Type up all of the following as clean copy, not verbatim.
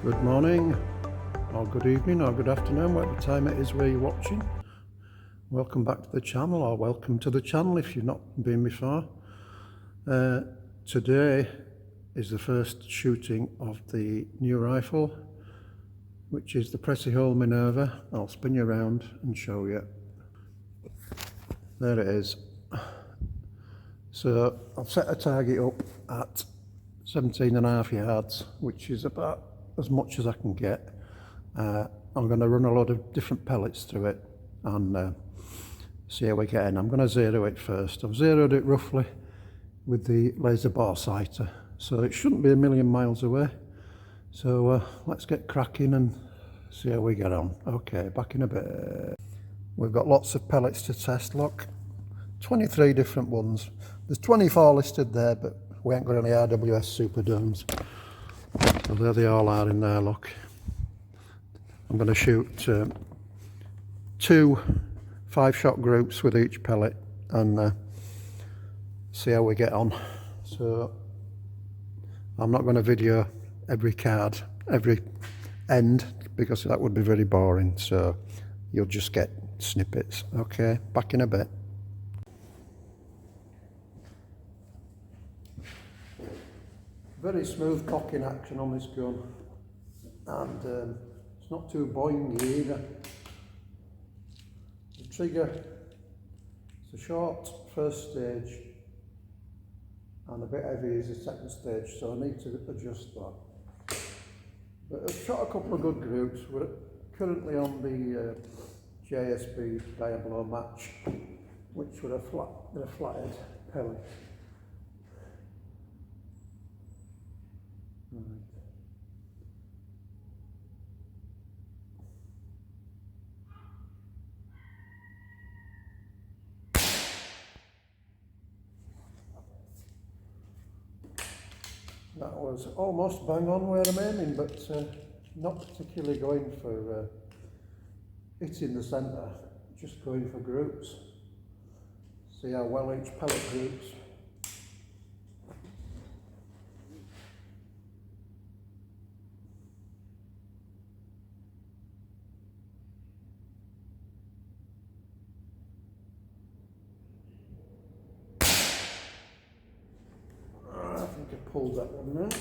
Good morning, or good evening, or good afternoon, whatever time it is where you're watching. Welcome back to the channel, or welcome to the channel if you've not been before. Today is the first shooting of the new rifle, which is the Precihole Minerva. I'll spin you around and show you. There it is. So I've set a target up at 17.5 yards, which is about as much as I can get. I'm going to run a lot of different pellets through it and see how we get in. I'm going to zero it first. I've zeroed it roughly with the laser bore sighter, so it shouldn't be a million miles away. So let's get cracking and see how we get on. Okay, back in a bit. We've got lots of pellets to test. Look, 23 different ones. There's 24 listed there, but we ain't got any RWS Superdomes. So there they all are in there, look. I'm going to shoot 2 5-shot groups with each pellet and see how we get on. So I'm not going to video every card, every end, because that would be very boring. So you'll just get snippets. Okay, back in a bit. Very smooth cocking action on this gun, and it's not too boingy either. The trigger, it's a short first stage and a bit heavy is the second stage, so I need to adjust that. But I've shot a couple of good groups. We're currently on the JSB Diablo match, which were a flathead pellet. Right. That was almost bang on where I'm aiming, but not particularly going for hitting the centre, just going for groups. See how well each pellet groups. I think I pulled that one now.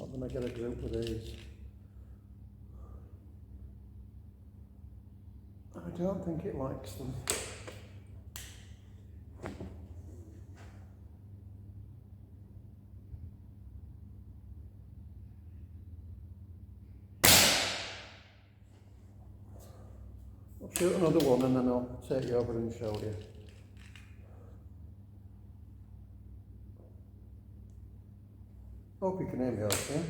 I'm going to get a group with these. I don't think it likes them. I'll shoot another one and then I'll take you over and show you. Hope you can hear me okay.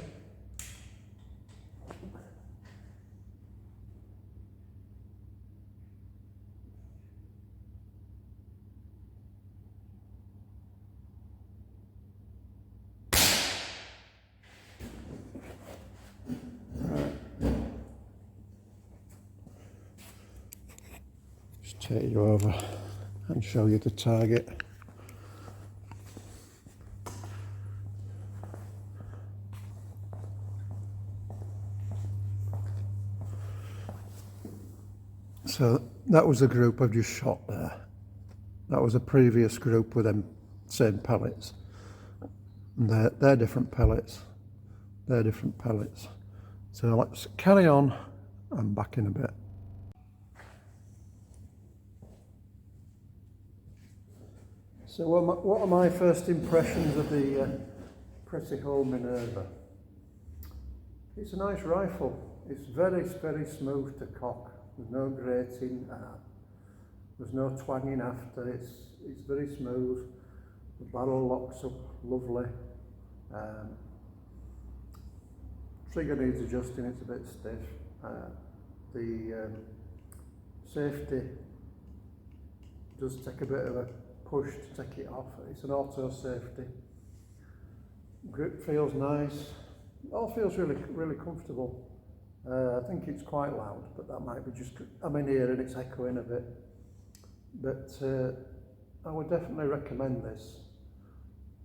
Just take you over and show you the target. So that was the group I've just shot there. That was a previous group with them same pellets. And they're different pellets. They're different pellets. So let's carry on. I'm back in a bit. So what are my first impressions of the Precihole Minerva? It's a nice rifle. It's very, very smooth to cock. There's no grating. There's no twanging after. It's very smooth. The barrel locks up lovely. Trigger needs adjusting. It's a bit stiff. the safety does take a bit of a push to take it off. It's an auto safety. Grip feels nice. It all feels really comfortable. I think it's quite loud, but that might be just, I'm in here and it's echoing a bit. But I would definitely recommend this.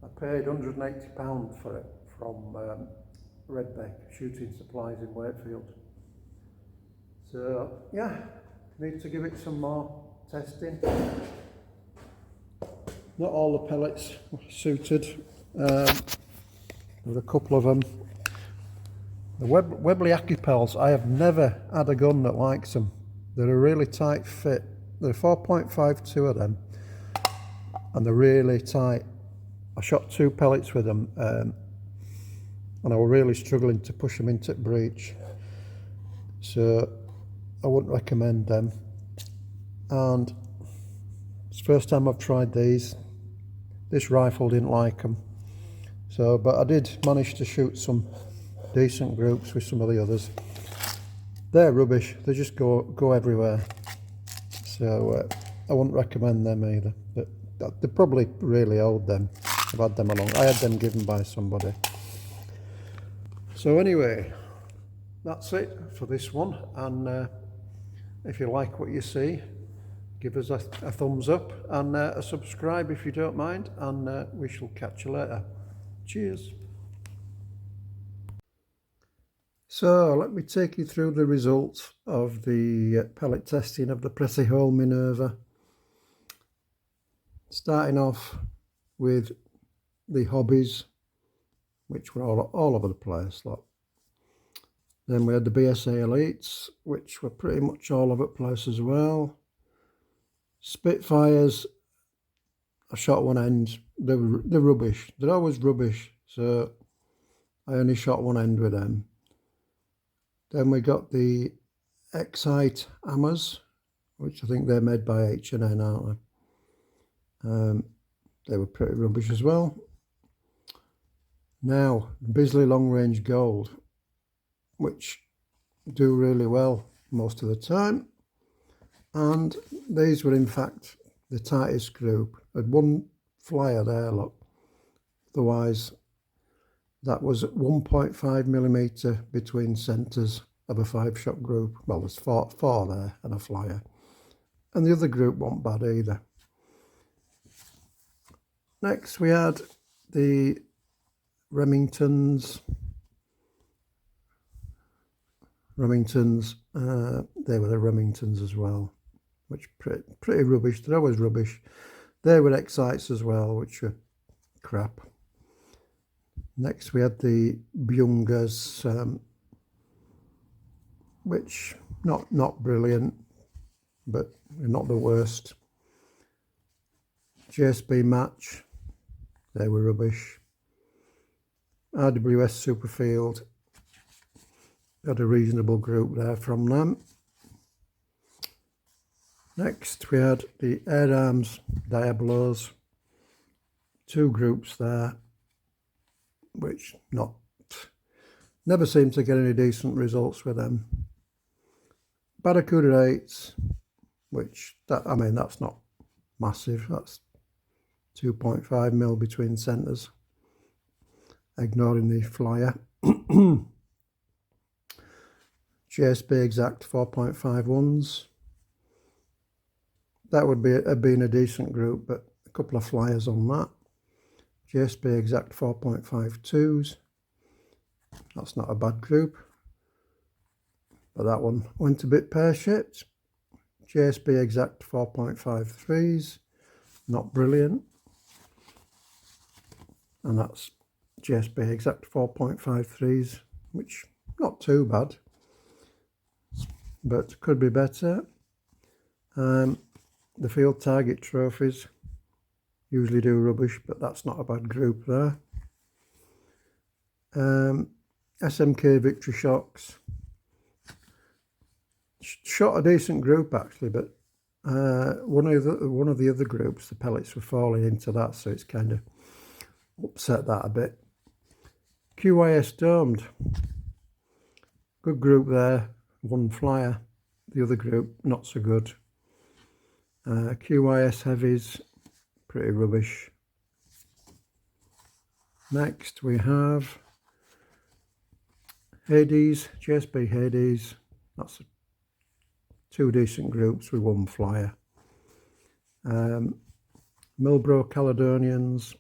I paid £180 for it from Redbeck Shooting Supplies in Wakefield. So yeah, need to give it some more testing. Not all the pellets were suited. There were a couple of them. The Webley Acupels, I have never had a gun that likes them. They're a really tight fit. They're 4.52 of them, and they're really tight. I shot 2 pellets with them, and I was really struggling to push them into breech. So I wouldn't recommend them. And it's the first time I've tried these. This rifle didn't like them. So, but I did manage to shoot some decent groups with some of the others. They're rubbish. They just go everywhere. So I wouldn't recommend them either. They're probably really old then. I've had them along. I had them given by somebody. So anyway, that's it for this one. And if you like what you see, give us a thumbs up and a subscribe if you don't mind. And we shall catch you later. Cheers. So let me take you through the results of the pellet testing of the Precihole Minerva. Starting off with the hobbies, which were all over the place. Look. Then we had the BSA Elites, which were pretty much all over the place as well. Spitfires, I shot one end. They're rubbish. They're always rubbish, so I only shot one end with them. Then we got the Excite hammers, which I think they're made by H&N, aren't they? They were pretty rubbish as well. Now, Bisley Long Range Gold, which do really well most of the time. And these were in fact the tightest group. I had one flyer there, look. Otherwise, that was 1.5mm between centres of a 5-shot group. Well, there's four there and a flyer. And the other group wasn't bad either. Next we had the Remingtons. They were the Remingtons as well, which pretty rubbish. They're always rubbish. They were Excites as well, which were crap. Next we had the Byungas, which not brilliant, but not the worst. JSB Match, they were rubbish. RWS Superfield, had a reasonable group there from them. Next we had the Air Arms Diablos, 2 groups there, which never seemed to get any decent results with them. Barracuda 8s, which that's not massive. That's 2.5mm between centres, ignoring the flyer. JSB Exact 4.51s. That would have been a decent group, but a couple of flyers on that. JSB Exact 4.52s. That's not a bad group, but that one went a bit pear-shaped. JSB Exact 4.53s, not brilliant. And that's JSB Exact 4.53s, which not too bad, but could be better. The Field Target Trophies usually do rubbish, but that's not a bad group there. SMK Victory Shocks, shot a decent group actually, but one of the other groups, the pellets were falling into that, so it's kind of upset that a bit. QYS Domed, good group there, one flyer. The other group, not so good. QYS heavies, pretty rubbish. Next we have Hades, JSB Hades. That's two decent groups with one flyer. Milbro Caledonians,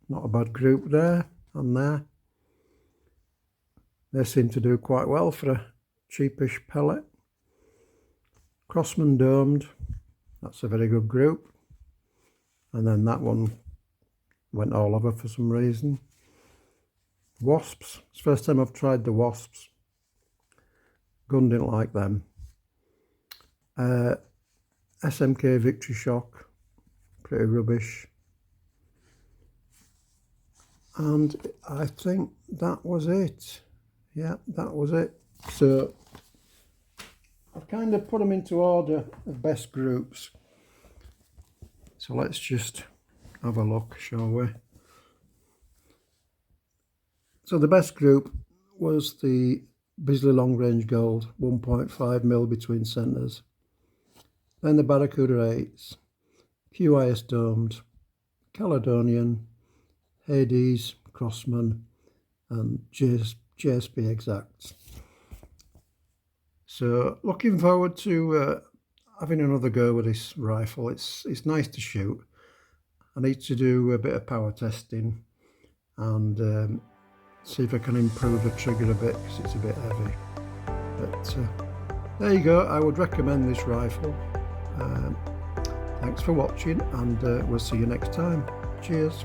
not a bad group there and there. They seem to do quite well for a cheapish pellet. Crossman Domed, that's a very good group. And then that one went all over for some reason. Wasps, it's the first time I've tried the wasps. Gun didn't like them. SMK Victory Shock, pretty rubbish. And I think that was it. Yeah, that was it. So I've kind of put them into order of best groups. So let's just have a look, shall we? So the best group was the Bisley Long Range Gold, 1.5mm between centres. Then the Barracuda 8s, QIS Domed, Caledonian, Hades, Crossman, and JSB Exacts. So looking forward to having another go with this rifle. It's nice to shoot. I need to do a bit of power testing and see if I can improve the trigger a bit because it's a bit heavy. But there you go. I would recommend this rifle. Thanks for watching, and we'll see you next time. Cheers.